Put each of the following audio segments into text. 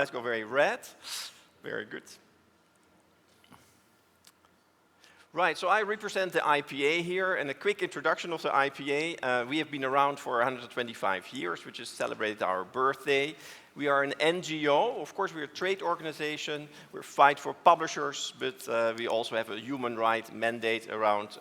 Let's go very red. Very good. Right, so I represent the IPA here, and a quick introduction of the IPA. We have been around for 125 years, which just celebrated our birthday. We are an NGO. Of course, we're a trade organization. We fight for publishers, but we also have a human right mandate around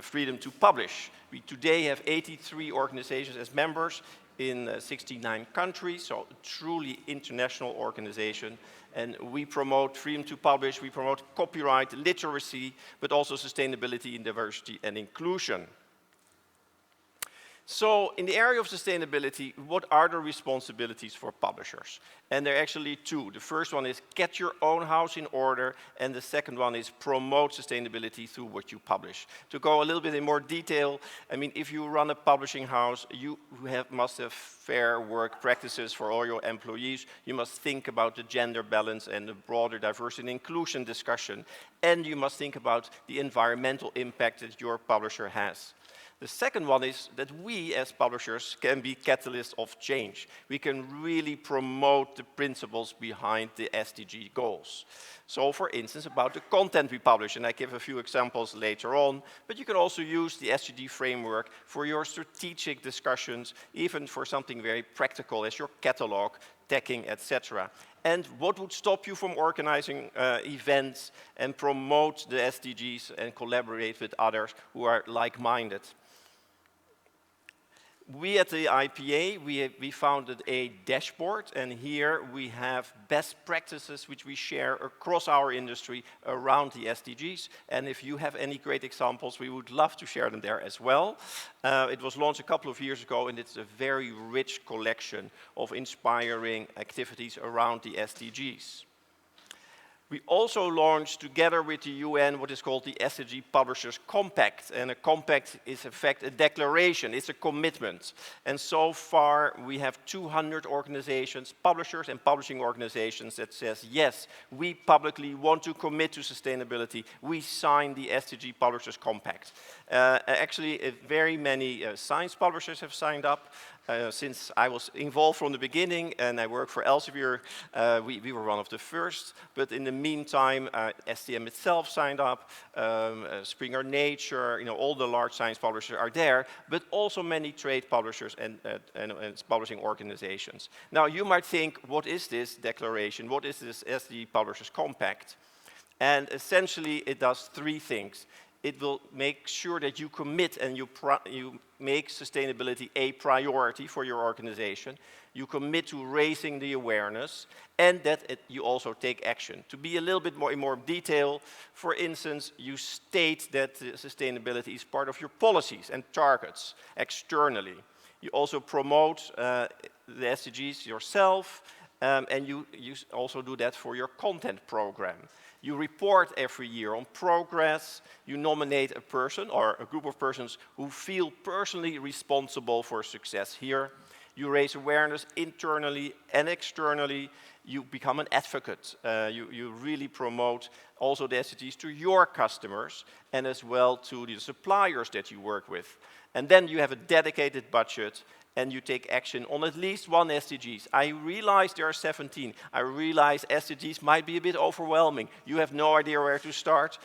freedom to publish. We today have 83 organizations as members in 69 countries, so a truly international organization. And we promote freedom to publish, we promote copyright, literacy, but also sustainability and diversity and inclusion. So in the area of sustainability, what are the responsibilities for publishers? And there are actually two. The first one is get your own house in order, and the second one is promote sustainability through what you publish. To go a little bit in more detail, I mean, if you run a publishing house, you must have fair work practices for all your employees. You must think about the gender balance and the broader diversity and inclusion discussion. And you must think about the environmental impact that your publisher has. The second one is that we as publishers can be catalysts of change. We can really promote the principles behind the SDG goals. So for instance, about the content we publish, and I give a few examples later on, but you can also use the SDG framework for your strategic discussions, even for something very practical as your catalog, tagging, etc. And what would stop you from organizing events and promote the SDGs and collaborate with others who are like-minded? We at the IPA, we founded a dashboard, and here we have best practices which we share across our industry around the SDGs. And if you have any great examples, we would love to share them there as well. It was launched a couple of years ago, and it's a very rich collection of inspiring activities around the SDGs. We also launched, together with the UN, what is called the SDG Publishers Compact. And a compact is, in fact, a declaration. It's a commitment. And so far, we have 200 organizations, publishers and publishing organizations, that says, yes, we publicly want to commit to sustainability. We sign the SDG Publishers Compact. Actually, very many science publishers have signed up. Since I was involved from the beginning and I work for Elsevier, we were one of the first. But in the meantime, STM itself signed up, Springer Nature, all the large science publishers are there, but also many trade publishers and publishing organizations. Now, you might think, what is this declaration? What is this SDG Publishers Compact? And essentially, it does three things. It will make sure that you commit and you make sustainability a priority for your organization. You commit to raising the awareness, and that you also take action. To be a little bit more in more detail, for instance, you state that sustainability is part of your policies and targets externally. You also promote the SDGs yourself, and you also do that for your content program. You report every year on progress. You nominate a person or a group of persons who feel personally responsible for success here. You raise awareness internally and externally. You become an advocate. You really promote also the SDGs to your customers and as well to the suppliers that you work with. And then you have a dedicated budget, and you take action on at least one SDGs. I realize there are 17. I realize SDGs might be a bit overwhelming. You have no idea where to start.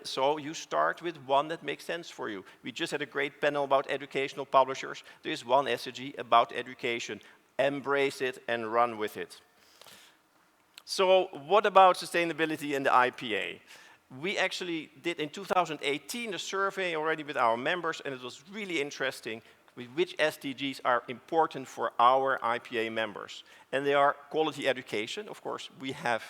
So you start with one that makes sense for you. We just had a great panel about educational publishers. There's one SDG about education. Embrace it and run with it. So what about sustainability in the IPA? We actually did in 2018 a survey already with our members, and it was really interesting with which SDGs are important for our IPA members. And they are quality education. Of course, we have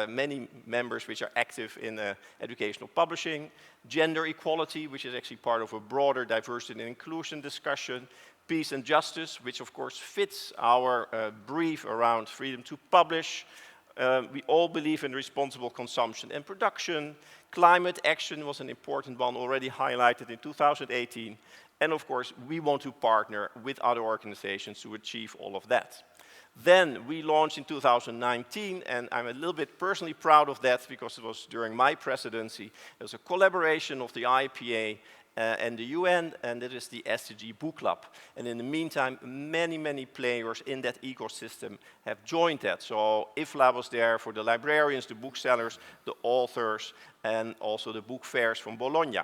many members which are active in educational publishing, gender equality, which is actually part of a broader diversity and inclusion discussion, peace and justice, which of course fits our brief around freedom to publish. We all believe in responsible consumption and production. Climate action was an important one already highlighted in 2018. And of course, we want to partner with other organizations to achieve all of that. Then we launched in 2019, and I'm a little bit personally proud of that because it was during my presidency. It was a collaboration of the IPA and the UN, and that is the SDG Book Club. And in the meantime, many players in that ecosystem have joined that. So IFLA was there for the librarians, the booksellers, the authors, and also the book fairs from Bologna.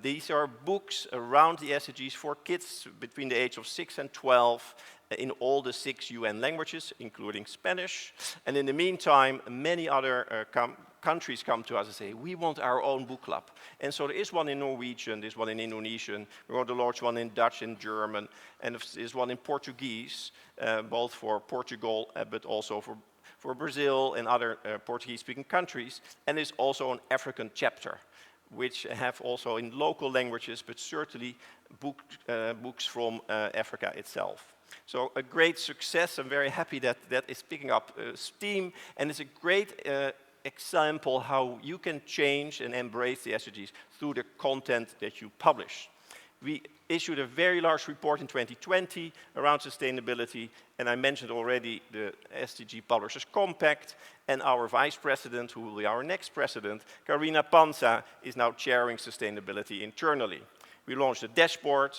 These are books around the SDGs for kids between the age of 6 and 12 in all the 6 UN languages, including Spanish. And in the meantime, many other countries come to us and say, we want our own book club. And so there is one in Norwegian, there's one in Indonesian, we want to launch one in Dutch and German, and there's one in Portuguese, both for Portugal, but also for Brazil and other Portuguese-speaking countries. And there's also an African chapter, which have also in local languages, but certainly books from Africa itself. So a great success. I'm very happy that that is picking up steam, and it's a great example how you can change and embrace the SDGs through the content that you publish. We issued a very large report in 2020 around sustainability, and I mentioned already the SDG Publishers Compact, and our vice president, who will be our next president, Karina Panza, is now chairing sustainability internally. We launched a dashboard,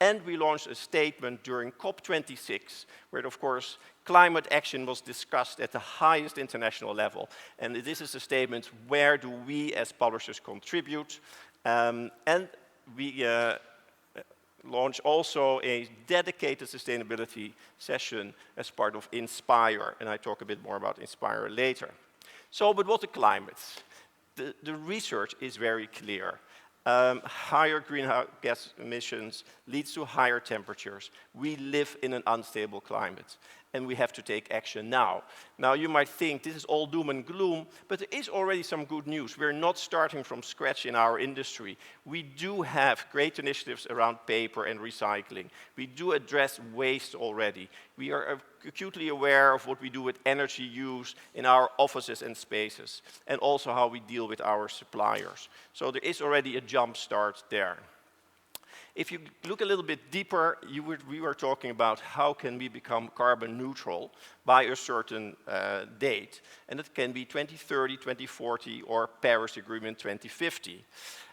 and we launched a statement during COP26, where, of course, climate action was discussed at the highest international level. And this is a statement, where do we as publishers contribute? And we launch also a dedicated sustainability session as part of Inspire, and I talk a bit more about Inspire later. So, but what the climate? The research is very clear. Higher greenhouse gas emissions leads to higher temperatures. We live in an unstable climate, and we have to take action now. Now, you might think this is all doom and gloom, but there is already some good news. We're not starting from scratch in our industry. We do have great initiatives around paper and recycling. We do address waste already. We are acutely aware of what we do with energy use in our offices and spaces, and also how we deal with our suppliers. So there is already a jump start there. If you look a little bit deeper, we were talking about how can we become carbon neutral by a certain date. And it can be 2030, 2040, or Paris Agreement 2050.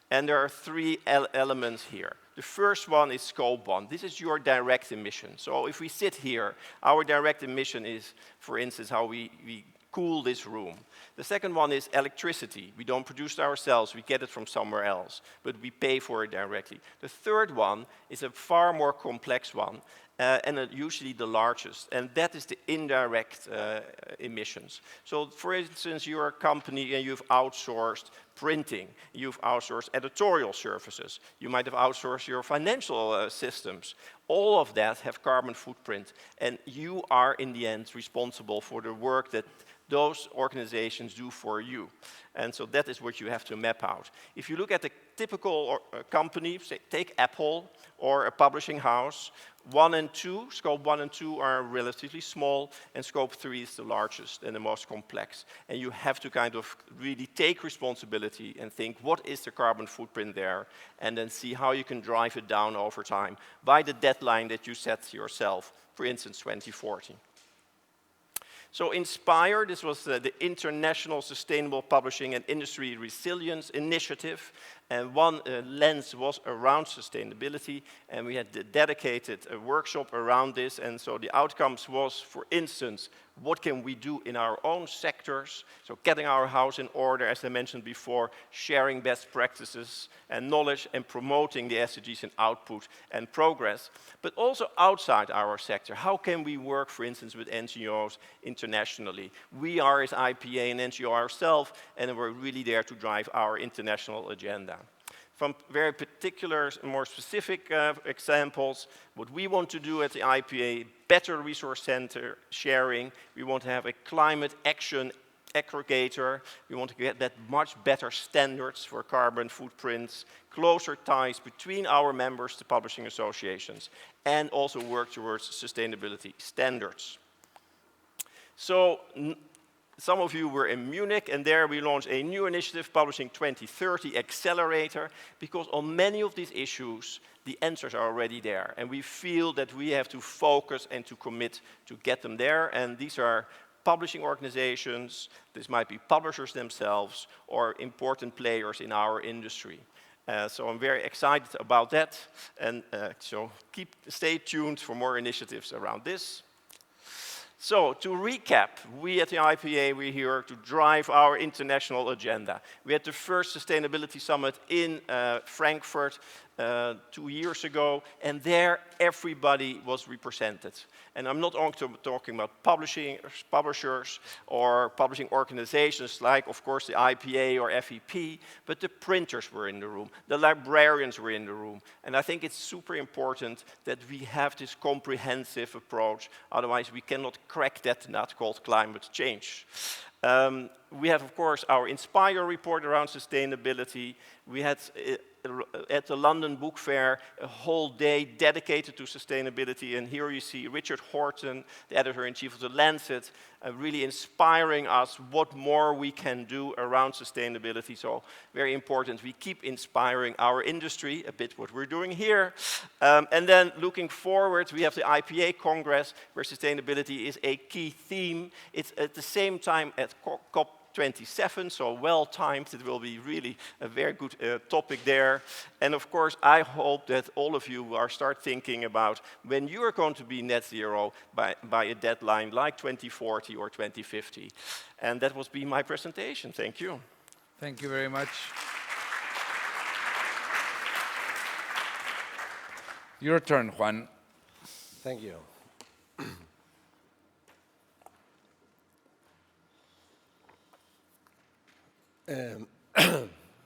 And there are 3 elements here. The first one is scope 1. This is your direct emission. So if we sit here, our direct emission is, for instance, how we cool this room. The second one is electricity. We don't produce it ourselves, we get it from somewhere else, but we pay for it directly. The third one is a far more complex one, and usually the largest, and that is the indirect emissions. So, for instance, you're a company and you've outsourced printing, you've outsourced editorial services, you might have outsourced your financial systems. All of that have carbon footprint, and you are in the end responsible for the work that those organizations do for you. And so that is what you have to map out. If you look at a typical company, say, take Apple or a publishing house, scope 1 and 2 are relatively small, and scope 3 is the largest and the most complex. And you have to kind of really take responsibility and think, what is the carbon footprint there? And then see how you can drive it down over time by the deadline that you set yourself, for instance, 2040. So Inspire, this was the International Sustainable Publishing and Industry Resilience Initiative, and one lens was around sustainability, and we had dedicated a workshop around this, and so the outcomes was, for instance, what can we do in our own sectors? So getting our house in order, as I mentioned before, sharing best practices and knowledge, and promoting the SDGs in output and progress. But also outside our sector, how can we work, for instance, with NGOs internationally? We are, as IPA, an NGO ourselves, and we're really there to drive our international agenda. From very particular, more specific examples, what we want to do at the IPA, better resource center sharing. We want to have a climate action aggregator. We want to get that much better standards for carbon footprints, closer ties between our members, the publishing associations, and also work towards sustainability standards. So, some of you were in Munich, and there we launched a new initiative, Publishing 2030 Accelerator, because on many of these issues, the answers are already there. And we feel that we have to focus and to commit to get them there. And these are publishing organizations, this might be publishers themselves, or important players in our industry. So I'm very excited about that, and so stay tuned for more initiatives around this. So, to recap, we at the IPA, we're here to drive our international agenda. We had the first sustainability summit in Frankfurt 2 years ago, and there everybody was represented. And I'm not only talking about publishers or publishing organizations like, of course, the IPA or FEP, but the printers were in the room, the librarians were in the room. And I think it's super important that we have this comprehensive approach, otherwise we cannot crack that nut called climate change. We have, of course, our Inspire report around sustainability. We had, at the London Book Fair, a whole day dedicated to sustainability. And here you see Richard Horton, the editor-in-chief of The Lancet, really inspiring us what more we can do around sustainability. So very important, we keep inspiring our industry, a bit what we're doing here. And then looking forward, we have the IPA Congress, where sustainability is a key theme. It's at the same time at COP27, so well-timed. It will be really a very good topic there. And of course, I hope that all of you are start thinking about when you are going to be net zero by a deadline like 2040 or 2050. And that will be my presentation. Thank you. Thank you very much. Your turn, Juan. Thank you.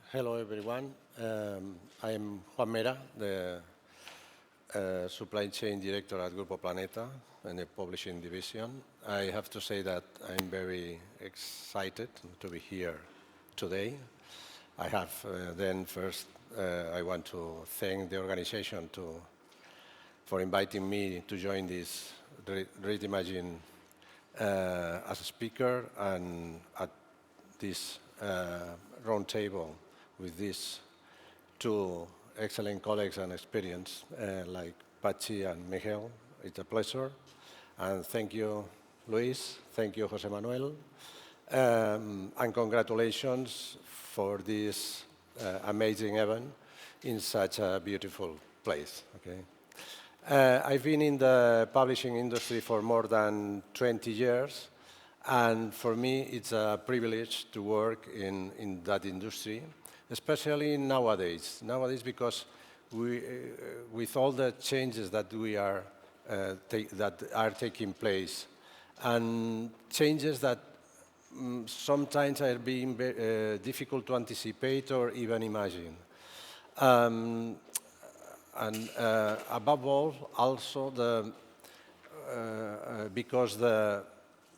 Hello, everyone. I am Juan Mera, the supply chain director at Grupo Planeta and the publishing division. I have to say that I'm very excited to be here today. I have then first, I want to thank the organization for inviting me to join this Readmagine as a speaker and at this round table with these two excellent colleagues and experience like Patxi and Michiel. It's a pleasure. And thank you, Luis. Thank you, José Manuel. And congratulations for this amazing event in such a beautiful place. Okay. I've been in the publishing industry for more than 20 years. And for me, it's a privilege to work in that industry, especially nowadays. Nowadays, because with all the changes that that are taking place, and changes that sometimes are being difficult to anticipate or even imagine. And above all, also because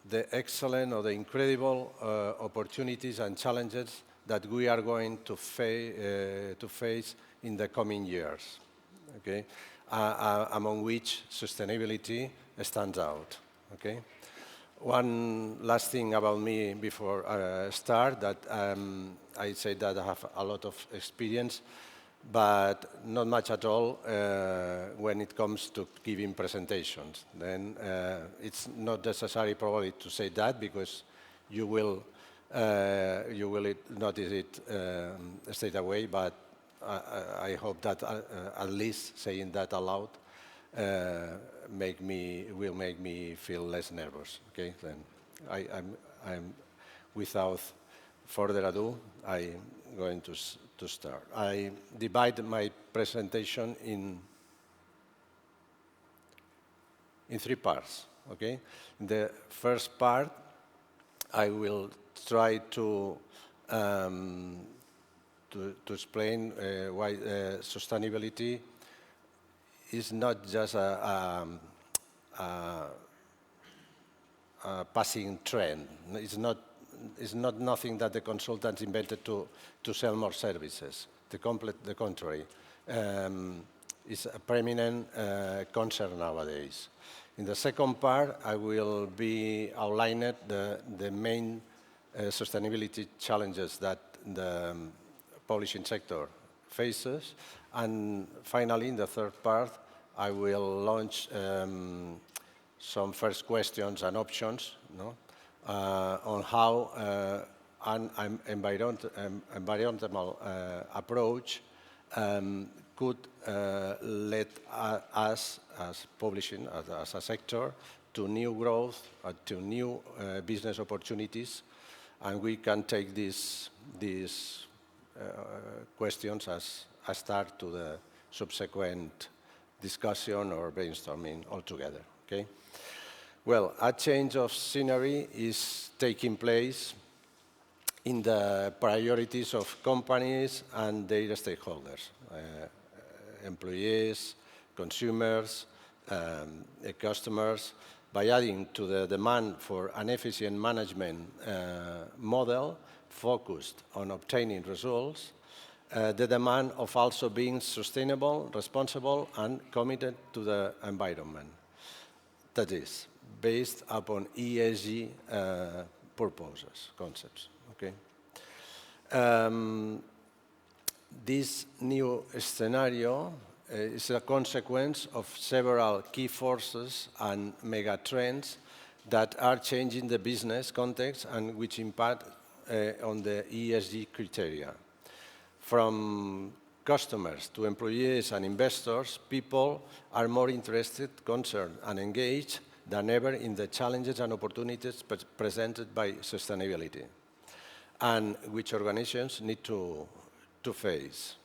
the excellent or the incredible opportunities and challenges that we are going to face in the coming years, okay? Among which sustainability stands out, okay? One last thing about me before I start, that I say that I have a lot of experience, but not much at all when it comes to giving presentations. Then it's not necessary probably to say that, because you will notice it straight away, but I hope that at least saying that aloud will make me feel less nervous. Okay, then I'm without further ado, I'm going to start. I divide my presentation in 3 parts. Okay, in the first part, I will try to explain why sustainability is not just a passing trend. It's not nothing that the consultants invented to sell more services. The contrary. It's a preeminent concern nowadays. In the second part, I will be outlining the main sustainability challenges that the publishing sector faces. And finally, in the third part, I will launch some first questions and options, on how an environmental approach could lead us as publishing, as a sector, to new growth, to new business opportunities, and we can take these questions as a start to the subsequent discussion or brainstorming altogether. Okay? Well, a change of scenery is taking place in the priorities of companies and their stakeholders, employees, consumers, customers, by adding to the demand for an efficient management model focused on obtaining results, the demand of also being sustainable, responsible, and committed to the environment. That is, based upon ESG purposes, concepts. Okay? This new scenario is a consequence of several key forces and mega trends that are changing the business context and which impact on the ESG criteria. From customers to employees and investors, people are more interested, concerned, and engaged than ever in the challenges and opportunities presented by sustainability, and which organizations need to face.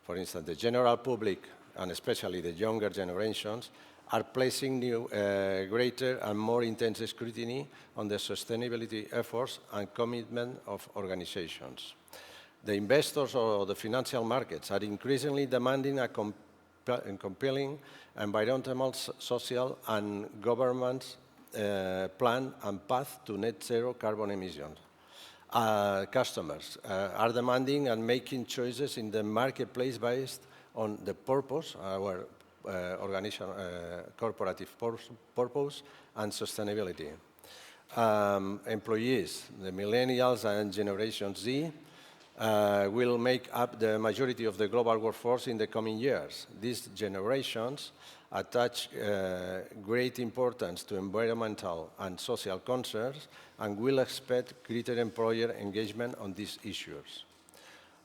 For instance, the general public, and especially the younger generations, are placing greater and more intense scrutiny on the sustainability efforts and commitment of organizations. The investors or the financial markets are increasingly demanding a compelling environmental, social, and governance plan and path to net zero carbon emissions. Customers are demanding and making choices in the marketplace based on the purpose, our organization, corporative purpose, and sustainability. Employees, the millennials and Generation Z, will make up the majority of the global workforce in the coming years. These generations attach great importance to environmental and social concerns and will expect greater employer engagement on these issues.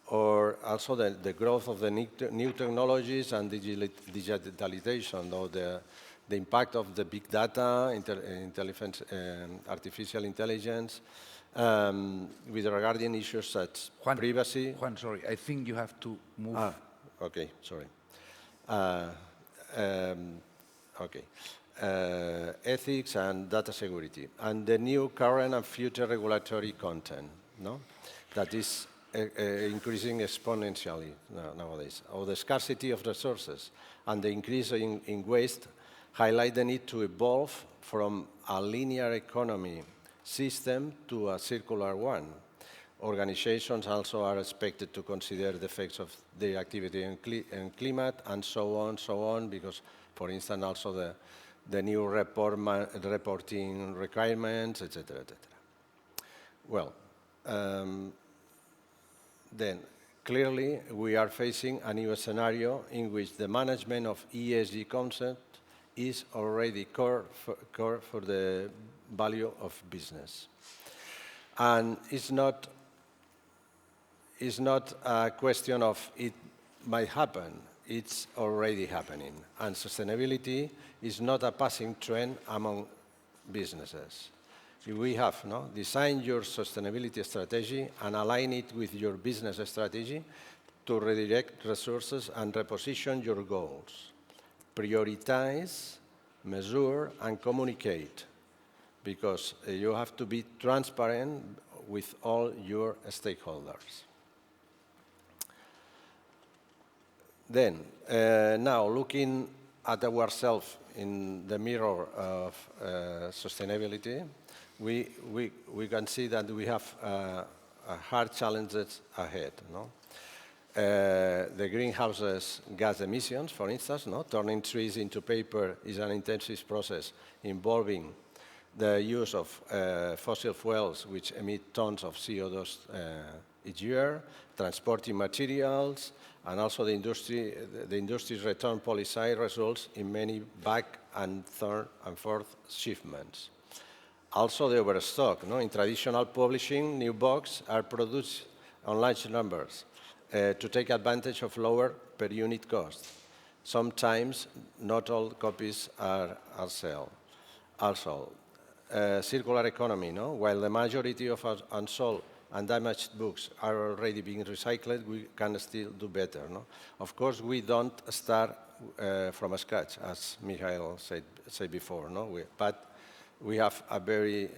Or also the growth of the new technologies and digitalization, or the impact of the big data, artificial intelligence, with regarding issues such privacy. Juan, sorry, I think you have to move. Okay, sorry. Okay. Ethics and data security, and the new current and future regulatory content, no? That is increasing exponentially nowadays. Or the scarcity of resources and the increase in waste highlight the need to evolve from a linear economy system to a circular one. Organizations also are expected to consider the effects of their activity and climate, and so on, because, for instance, also the new reporting requirements, etc., etc. Well, then, clearly, we are facing a new scenario in which the management of ESG concept is already core for the value of business. And it's not a question of it might happen, it's already happening. And sustainability is not a passing trend among businesses. We have designed your sustainability strategy and align it with your business strategy to redirect resources and reposition your goals. Prioritize, measure, and communicate, because you have to be transparent with all your stakeholders. Then, now looking at ourselves in the mirror of sustainability, we can see that we have hard challenges ahead. The greenhouse gas emissions, for instance, turning trees into paper is an intensive process involving the use of fossil fuels, which emit tons of CO2 each year, transporting materials, and also the industry's return policy results in many back and third and fourth shipments. Also, the overstock. In traditional publishing, new books are produced on large numbers, to take advantage of lower per unit cost. Sometimes not all copies are sold. Also, circular economy, no? While the majority of our unsold and damaged books are already being recycled, we can still do better, no? Of course, we don't start from scratch, as Michiel said before, no? But we have a very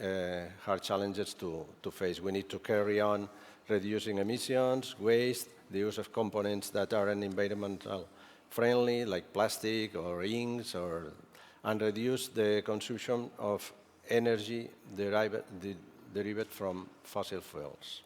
hard challenges to face. We need to carry on reducing emissions, waste, the use of components that are environmental friendly, like plastic or inks, and reduce the consumption of energy derived from fossil fuels.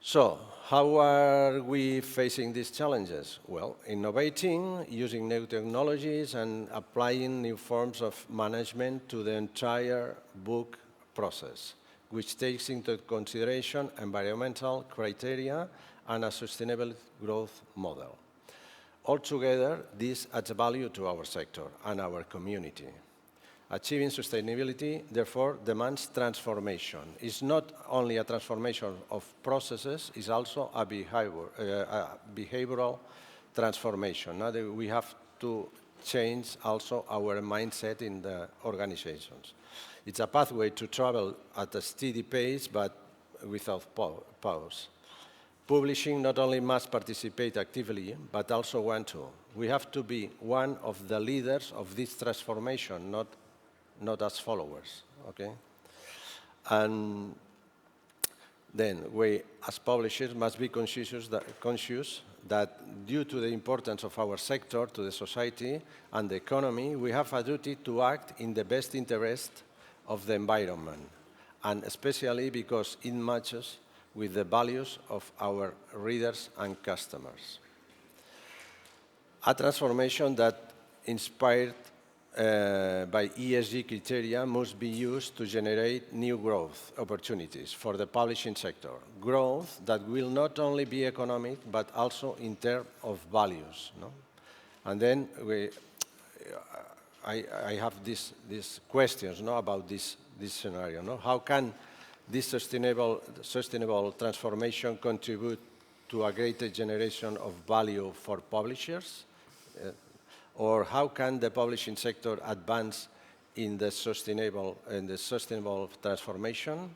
So, how are we facing these challenges? Well, innovating, using new technologies, and applying new forms of management to the entire book process, which takes into consideration environmental criteria and a sustainable growth model. Altogether, this adds value to our sector and our community. Achieving sustainability, therefore, demands transformation. It's not only a transformation of processes, it's also a behavioral transformation. Now we have to change also our mindset in the organizations. It's a pathway to travel at a steady pace, but without pause. Publishing not only must participate actively, but also want to. We have to be one of the leaders of this transformation, not as followers, okay? And then we, as publishers, must be conscious that due to the importance of our sector to the society and the economy, we have a duty to act in the best interest of the environment, and especially because it matches with the values of our readers and customers. A transformation that inspired by ESG criteria must be used to generate new growth opportunities for the publishing sector. Growth that will not only be economic, but also in terms of values. No? And then I have these questions, no, about this scenario. No? How can this sustainable transformation contribute to a greater generation of value for publishers? Or how can the publishing sector advance in the sustainable transformation?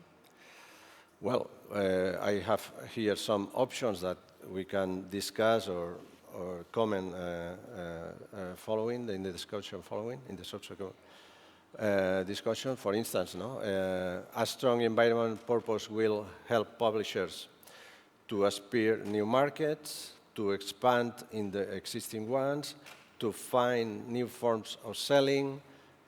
Well, I have here some options that we can discuss or comment following in the discussion in the subsequent discussion. For instance, no, a strong environment purpose will help publishers to aspire new markets, to expand in the existing ones, to find new forms of selling,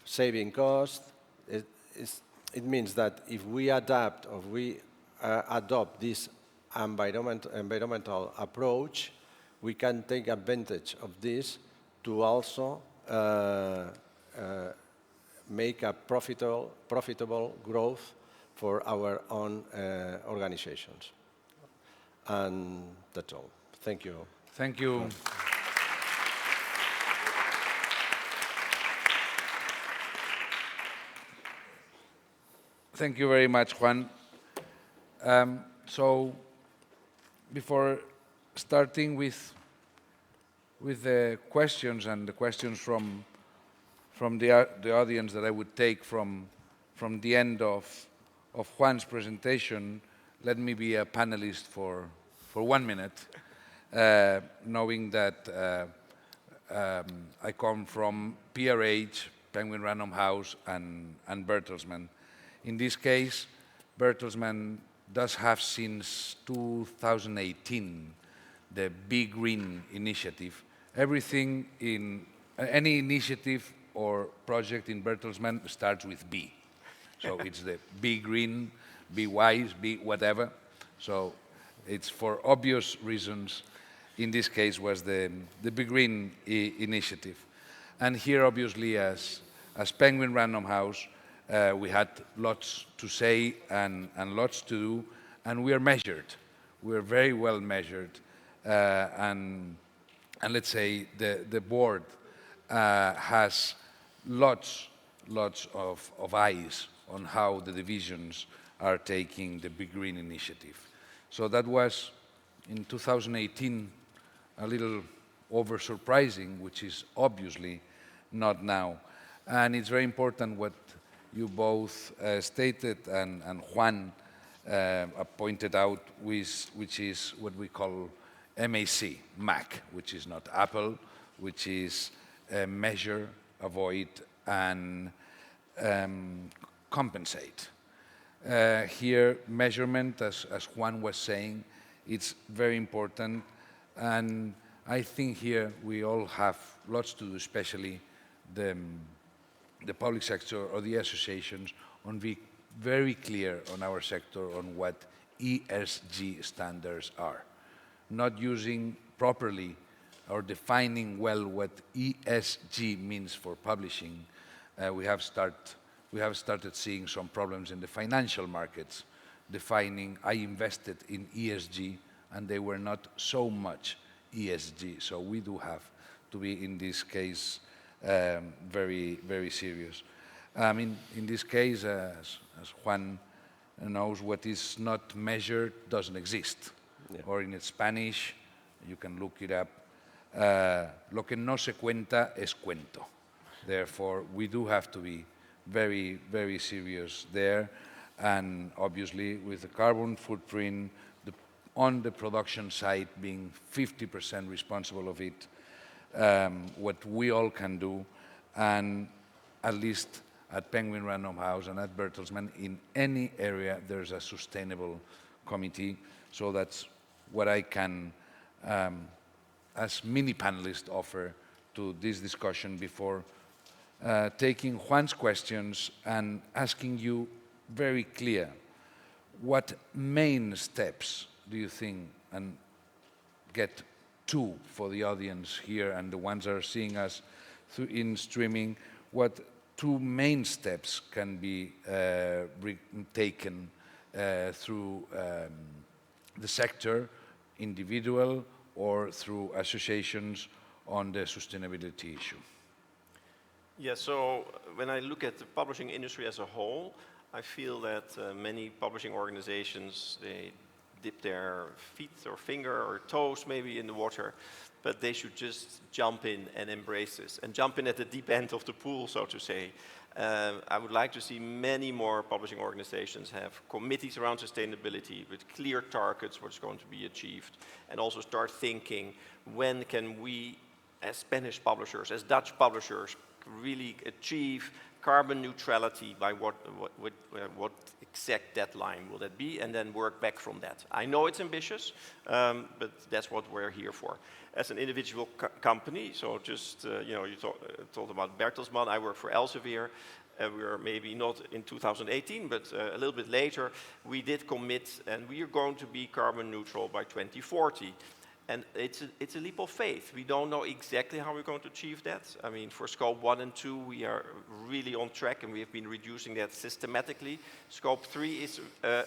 saving costs. It means that if we adapt or we adopt this environmental approach, we can take advantage of this to also make a profitable growth for our own organizations. And that's all. Thank you. Thank you. Thank you very much, Juan. So, before starting with the questions and the questions from the audience that I would take from the end of Juan's presentation, let me be a panelist for 1 minute, knowing that I come from PRH, Penguin Random House, and Bertelsmann. In this case, Bertelsmann does have since 2018 the Big Green initiative. Everything in any initiative or project in Bertelsmann starts with B. So it's the Be Green, Be Wise, Be whatever. So it's for obvious reasons. In this case was the Be Green initiative. And here, obviously, as Penguin Random House, we had lots to say and lots to do, and we are measured. We are very well measured, and let's say the board has lots of eyes on how the divisions are taking the Big Green initiative. So that was in 2018 a little over surprising, which is obviously not now. And it's very important what you both stated and Juan pointed out, which is what we call Mac, which is not Apple, which is measure, avoid, and compensate. Here, measurement, as Juan was saying, it's very important, and I think here we all have lots to do, especially the public sector or the associations, on being very clear on our sector on what ESG standards are. Not using properly or defining well what ESG means for publishing, we have started seeing some problems in the financial markets, defining I invested in ESG, and they were not so much ESG. So we do have to be, in this case, very, very serious. In this case, as Juan knows, what is not measured doesn't exist. Yeah. Or in Spanish, you can look it up, lo que no se cuenta es cuento. Therefore, we do have to be very, very serious there. And obviously, with the carbon footprint, on the production side being 50% responsible of it, what we all can do, and at least at Penguin Random House and at Bertelsmann, in any area there's a sustainable committee. So that's what I can, as mini panelist, offer to this discussion before taking Juan's questions and asking you very clear, what main steps do you think, and get two for the audience here and the ones that are seeing us in streaming, what two main steps can be taken through the sector, individual or through associations, on the sustainability issue? Yeah, so when I look at the publishing industry as a whole, I feel that many publishing organizations, they dip their feet or finger or toes maybe in the water, but they should just jump in and embrace this and jump in at the deep end of the pool, so to say. I would like to see many more publishing organizations have committees around sustainability with clear targets, what's going to be achieved, and also start thinking, when can we, as Spanish publishers, as Dutch publishers, really achieve carbon neutrality, by what exact deadline will that be, and then work back from that. I know it's ambitious, but that's what we're here for. As an individual company, so just, you talked about Bertelsmann, I work for Elsevier. We are maybe not in 2018, but a little bit later, we did commit, and we are going to be carbon neutral by 2040. And it's a leap of faith. We don't know exactly how we're going to achieve that. I mean, for scope 1 and 2, we are really on track, and we have been reducing that systematically. Scope 3 is a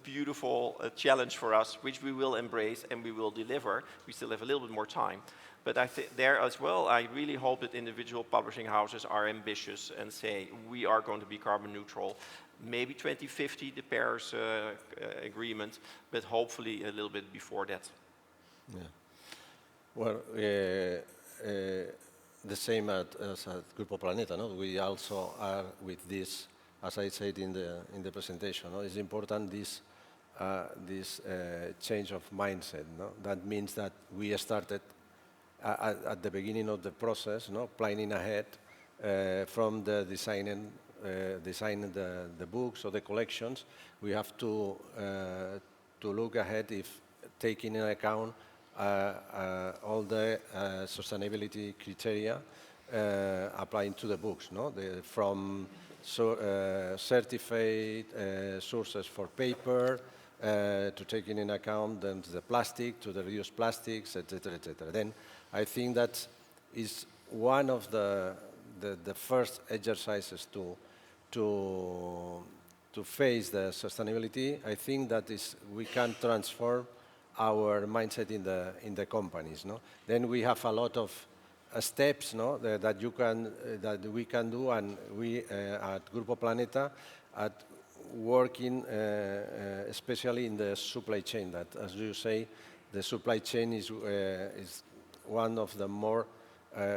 beautiful challenge for us, which we will embrace and we will deliver. We still have a little bit more time. But I think there as well, I really hope that individual publishing houses are ambitious and say, we are going to be carbon neutral. Maybe 2050, the Paris agreement, but hopefully a little bit before that. Yeah. Well, the same as at Grupo Planeta, no? We also are with this, as I said in the presentation, no? It's important this change of mindset, no? That means that we started at the beginning of the process, no? Planning ahead from the designing the books or the collections. We have to look ahead, if taking into account all the sustainability criteria applying to the books, no? From certified sources for paper to taking into account then the plastic, to the reduced plastics, etc., etc. Then I think that is one of the first exercises to face the sustainability. I think that is we can transform our mindset in the companies, no? Then we have a lot of steps, no, that we can do, and we at Grupo Planeta, working especially in the supply chain. That, as you say, the supply chain is one of the more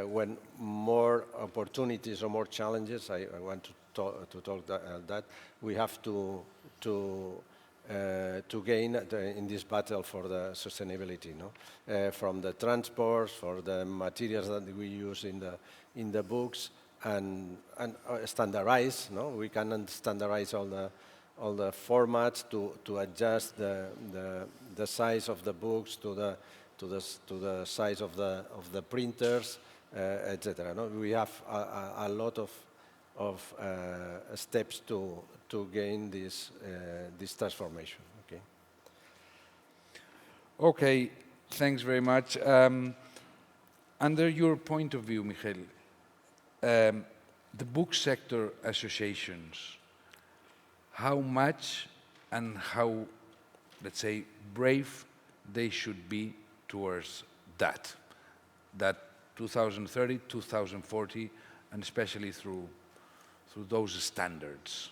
when more opportunities or more challenges. I want to talk that we have to gain in this battle for the sustainability, no? From the transports, for the materials that we use in the books, and standardize. No, we cannot standardize all the formats to adjust the size of the books to the size of the printers, etc. No, we have a lot of steps to gain this transformation. Okay. Okay, thanks very much. Under your point of view, Michiel, the book sector associations, how much and how, let's say, brave they should be towards that 2030, 2040, and especially through those standards?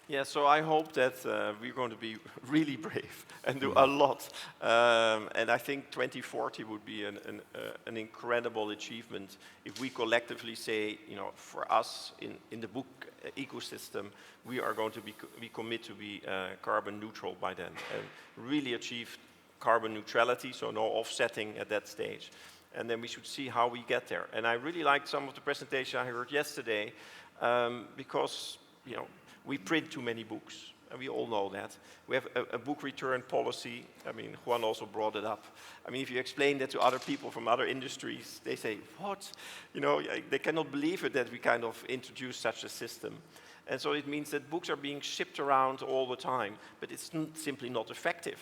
Yeah, so I hope that we're going to be really brave and do a lot. And I think 2040 would be an incredible achievement if we collectively say, you know, for us in the book ecosystem, we are going to be commit to be carbon neutral by then and really achieve carbon neutrality, so no offsetting at that stage. And then we should see how we get there. And I really liked some of the presentation I heard yesterday because, you know, we print too many books, and we all know that. We have a book return policy. I mean, Juan also brought it up. I mean, if you explain that to other people from other industries, they say, what? You know, they cannot believe it that we kind of introduced such a system. And so it means that books are being shipped around all the time, but it's simply not effective.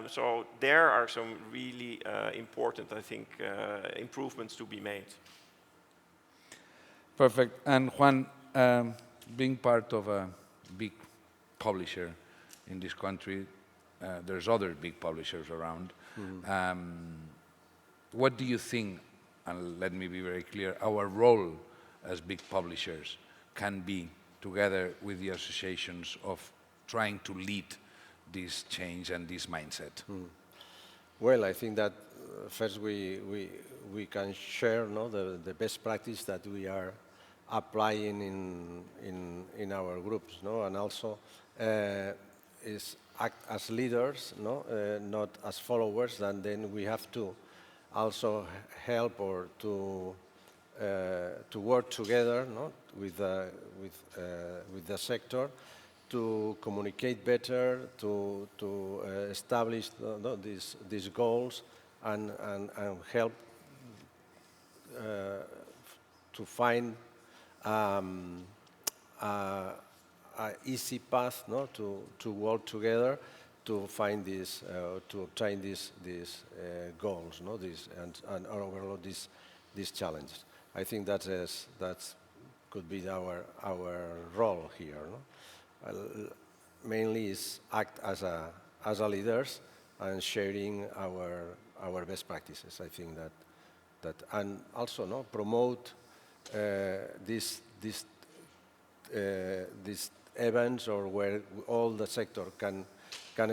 So there are some really important, I think, improvements to be made. Perfect. And Juan, being part of a big publisher in this country, there's other big publishers around. What do you think, and let me be very clear, our role as big publishers can be together with the associations of trying to lead this change and this mindset? Well, I think that first we can share, no, the best practice that we are applying in our groups, no, and also is act as leaders, no, not as followers. And then we have to also help or to work together, no, with the sector to communicate better, to establish these goals and help to find an easy path, no, to work together to find this, to obtain these goals, no, and overall these challenges. I think that could be our role here, no? Mainly is act as a leaders and sharing our best practices. I think that and also, no, promote these events, or where all the sector can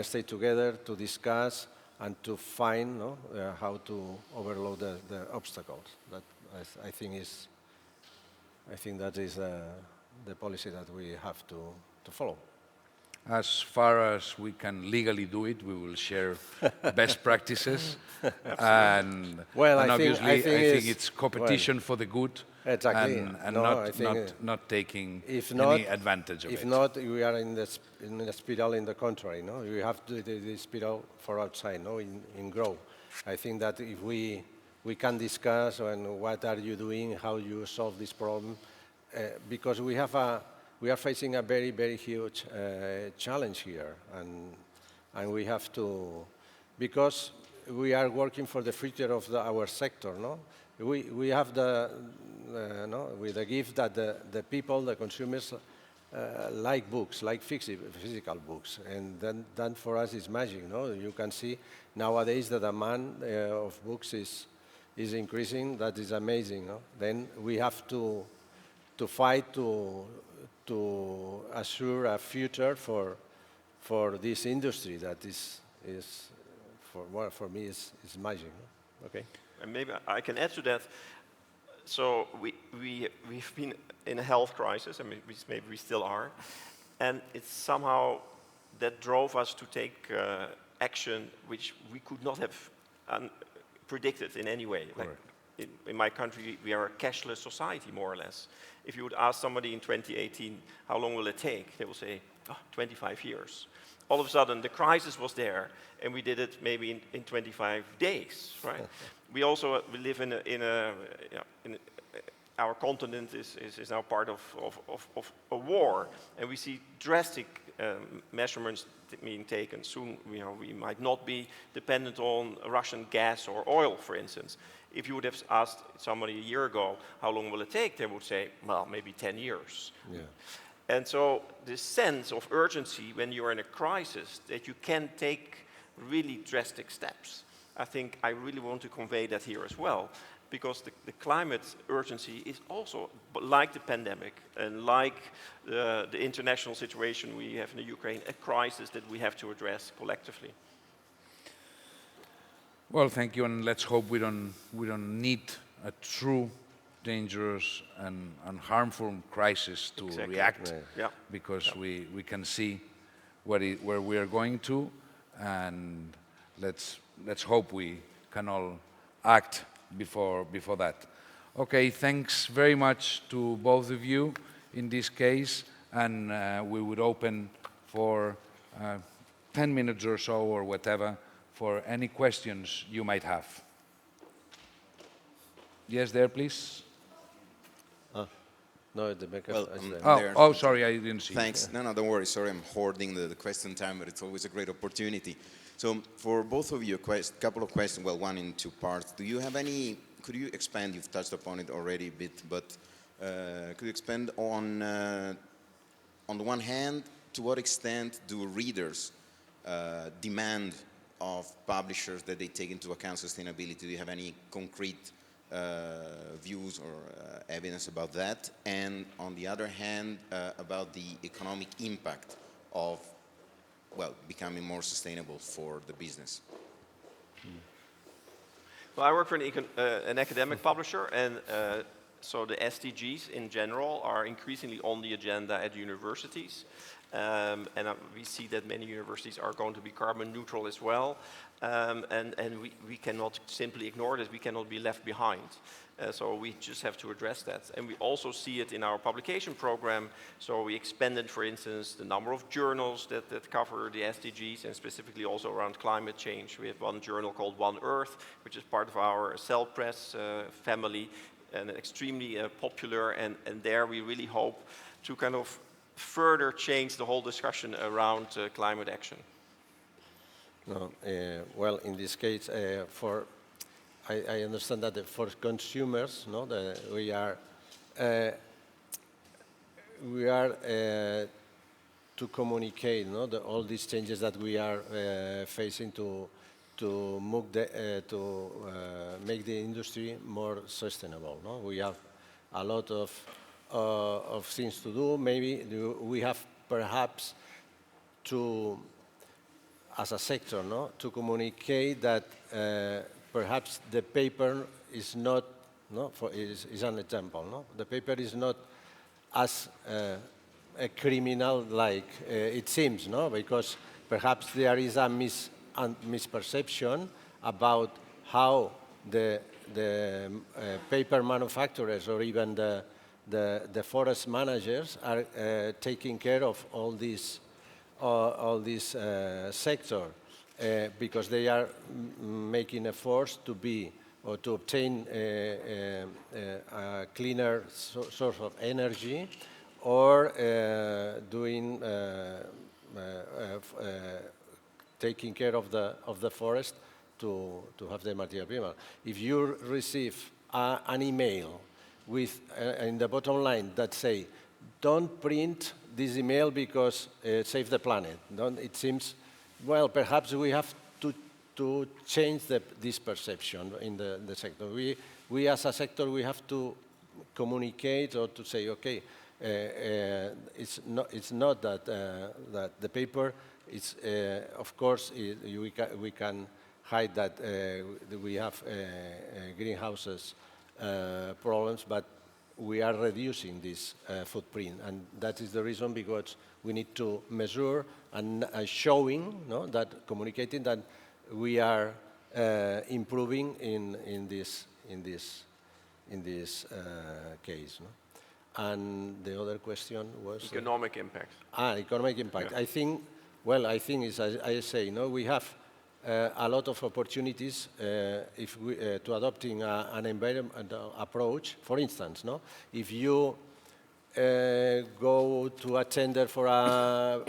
stay together to discuss and to find, no, how to overload the obstacles. That I think that is the policy that we have to follow. As far as we can legally do it, we will share best practices. And, well, and obviously, I think it's competition for the good, exactly, and no, not taking any advantage of it. If not, we are in the spiral in the contrary. No, we have to do the spiral for outside. No, in grow. I think that if we can discuss and what are you doing, how you solve this problem, because we are facing a very, very huge challenge here, and we have to, because we are working for the future of our sector. No, we have with the gift that the people, the consumers, like books, like physical books, and then for us is magic. No, you can see nowadays the demand of books is increasing. That is amazing. No? Then we have to fight to assure a future for this industry that is for me is magic. No? Okay. And maybe I can add to that. So we've been in a health crisis, and maybe we still are, and it's somehow that drove us to take action which we could not have predicted in any way. Like in my country, we are a cashless society, more or less. If you would ask somebody in 2018, how long will it take? They will say, 25 years. All of a sudden, the crisis was there, and we did it maybe in 25 days, right? We also live in our continent is now part of a war, and we see drastic measurements being taken. Soon, we might not be dependent on Russian gas or oil, for instance. If you would have asked somebody a year ago, how long will it take? They would say, well, maybe 10 years. Yeah. And so this sense of urgency when you're in a crisis, that you can take really drastic steps. I think I really want to convey that here as well, because the climate urgency is also, like the pandemic and like the international situation we have in the Ukraine, a crisis that we have to address collectively. Well, thank you, and let's hope we don't need a true dangerous and harmful crisis to react, because we can see where we are going to, and let's hope we can all act before that. Okay, thanks very much to both of you in this case, and we would open for 10 minutes or so or whatever for any questions you might have. Yes, there, please. No, the backup is there. Oh, sorry, I didn't see. Thanks. No, don't worry. Sorry, I'm hoarding the question time, but it's always a great opportunity. So for both of you, a couple of questions, well, one in two parts. Do you have any, could you expand, you've touched upon it already a bit, but could you expand on the one hand, to what extent do readers demand of publishers that they take into account sustainability? Do you have any concrete views or evidence about that? And on the other hand, about the economic impact of, well, becoming more sustainable for the business. Well, I work for an academic publisher, and so the SDGs in general are increasingly on the agenda at universities. And we see that many universities are going to be carbon neutral as well. And we cannot simply ignore this. We cannot be left behind. So we just have to address that. And we also see it in our publication program. So we expanded, for instance, the number of journals that cover the SDGs, and specifically also around climate change. We have one journal called One Earth, which is part of our Cell Press family, and extremely popular. And there we really hope to kind of further change the whole discussion around climate action. No, well, in this case, I understand that for consumers, no, we are to communicate, no, all these changes that we are facing to make the industry more sustainable. No, we have a lot of things to do. Maybe we have perhaps to, as a sector, no, to communicate that perhaps the paper is not, no, is an example, no? The paper is not as a criminal like it seems, no? Because perhaps there is a misperception about how the paper manufacturers or even the forest managers are taking care of all this sector, because they are making efforts to be or to obtain a cleaner source of energy, or doing taking care of the forest to have the material prima. If you receive an email with in the bottom line that say, "Don't print this email because save the planet," it seems, well, perhaps we have to change this perception in the sector. We as a sector, we have to communicate or to say, okay, It's not that that the paper is, of course, we can hide that we have greenhouses problems, but we are reducing this footprint, and that is the reason because we need to measure and showing, no, that communicating that we are improving in this case. No? And the other question was Economic impact. Economic impact. Yeah. I think, well, I think is as I say, no, we have a lot of opportunities if we, to adopting an environmental approach. For instance, no, if you go to a tender for a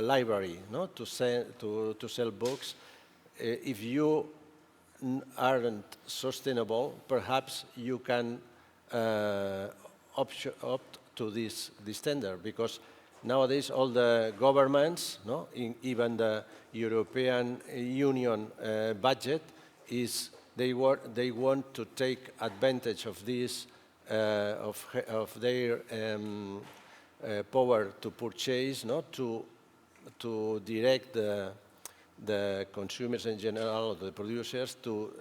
library, no, to sell books, if you aren't sustainable, perhaps you can opt to this tender, because nowadays all the governments, no, even the European Union budget is they want to take advantage of this of their power to purchase, no, to direct the consumers in general, or the producers, to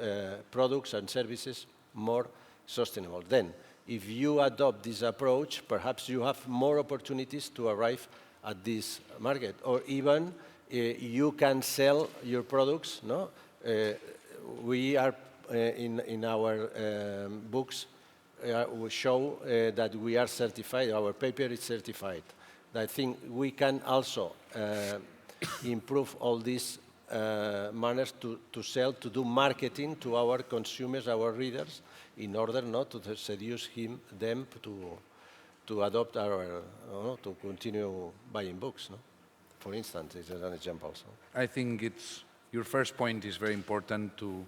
products and services more sustainable. Then, if you adopt this approach, perhaps you have more opportunities to arrive at this market, or even you can sell your products. No, we are in our books. We show that we are certified. Our paper is certified. I think we can also improve all these manners to sell, to do marketing to our consumers, our readers, in order not to seduce them to adopt our, to continue buying books. No? For instance, this is an example. So. I think your first point is very important to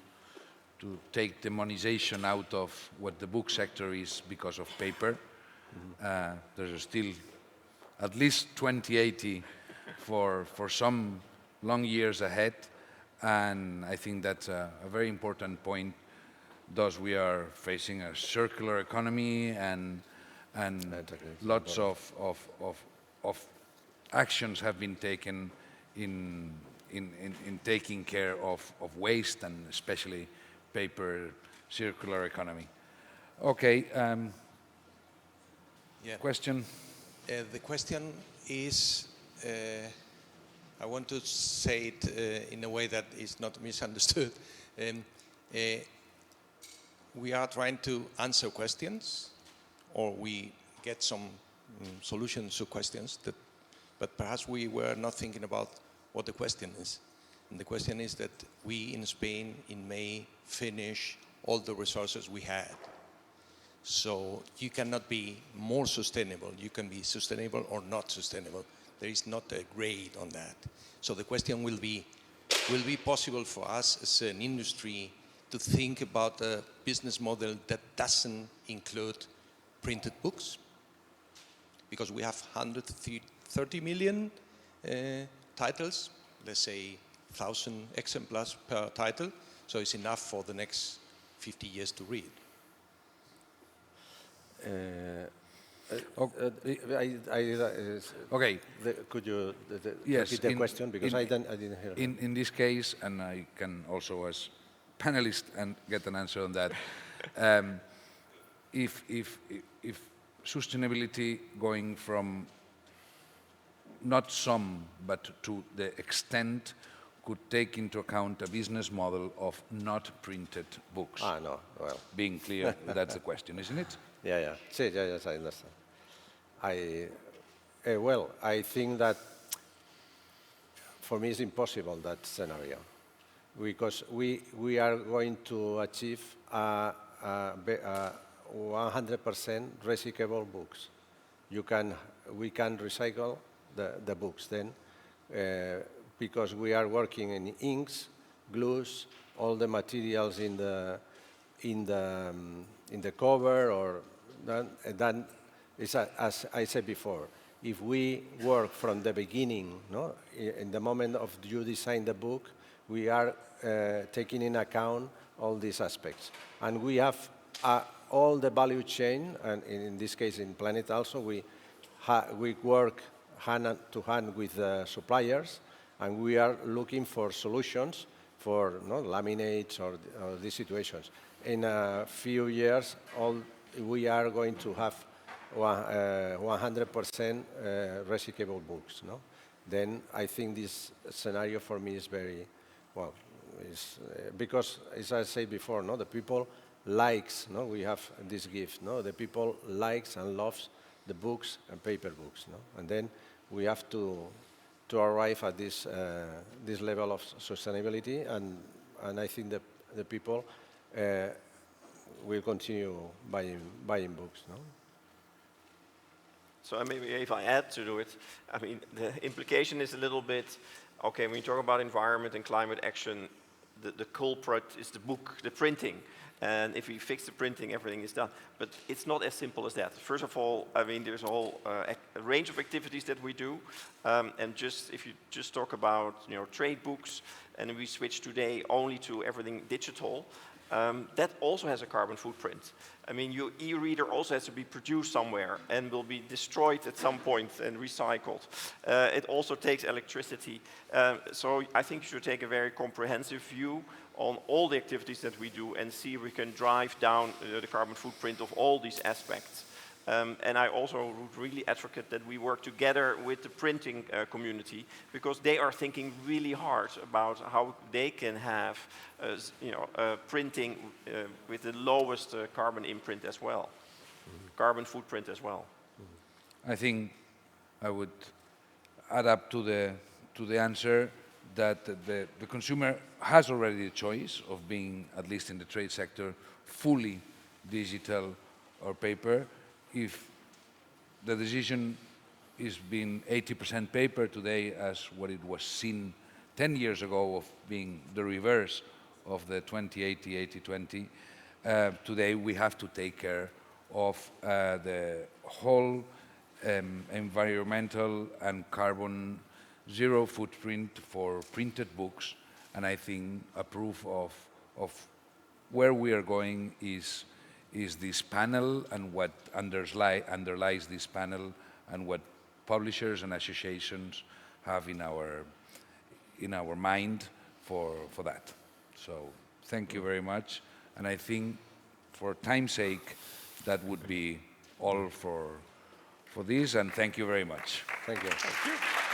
take demonization out of what the book sector is because of paper. Mm-hmm. There's still at least 2080 for some long years ahead, and I think that's a very important point. Thus, we are facing a circular economy, and lots of actions have been taken in taking care of waste, and especially paper circular economy. Okay. Yeah. Question? The question is, I want to say it in a way that is not misunderstood. We are trying to answer questions, or we get some solutions to questions, but perhaps we were not thinking about what the question is. And the question is that we in Spain in May finish all the resources we had. So you cannot be more sustainable. You can be sustainable or not sustainable. There is not a grade on that. So the question will be possible for us as an industry to think about a business model that doesn't include printed books? Because we have 130 million titles, let's say 1,000 exemplars per title, so it's enough for the next 50 years to read. Okay. Could you yes, repeat the question? Because I didn't hear it. In this case, and I can also as panelist and get an answer on that, if sustainability going from not some, but to the extent could take into account a business model of not printed books. No, well. Being clear, that's the question, isn't it? Yeah. Yes, I understand. Well, I think that for me it's impossible, that scenario, because we are going to achieve 100% recyclable books. We can recycle the books then, because we are working in inks, glues, all the materials in the cover, or then it's as I said before. If we work from the beginning, no, in the moment of you design the book, we are taking in account all these aspects, and we have all the value chain, and in this case in Planeta also, we work hand to hand with suppliers, and we are looking for solutions for laminates or these situations. In a few years, we are going to have 100% recyclable books. No? Then I think this scenario for me is very, well, because as I said before, the people likes, we have this gift, the people likes and loves the books and paper books. And then we have to arrive at this level of sustainability, and I think that the people will continue buying books. So maybe if I add to it, I mean, the implication is a little bit, okay, when you talk about environment and climate action, the culprit is the book, the printing. And if we fix the printing, everything is done. But it's not as simple as that. First of all, I mean, there's a whole a range of activities that we do. And if you just talk about trade books, and we switch today only to everything digital, that also has a carbon footprint. I mean, your e-reader also has to be produced somewhere and will be destroyed at some point and recycled. It also takes electricity. So I think you should take a very comprehensive view on all the activities that we do and see if we can drive down the carbon footprint of all these aspects. And I also would really advocate that we work together with the printing community, because they are thinking really hard about how they can have printing with the lowest carbon imprint as well, carbon footprint as well. I think I would add up to the answer that the consumer has already the choice of being, at least in the trade sector, fully digital or paper. If the decision is being 80% paper today, as what it was seen 10 years ago of being the reverse of the 2080, 80-20, today we have to take care of the whole environmental and carbon zero footprint for printed books, and I think a proof of where we are going is this panel and what underlies this panel and what publishers and associations have in our mind for that. So thank you very much, and I think for time's sake that would be all for this, and thank you very much. Thank you. Thank you.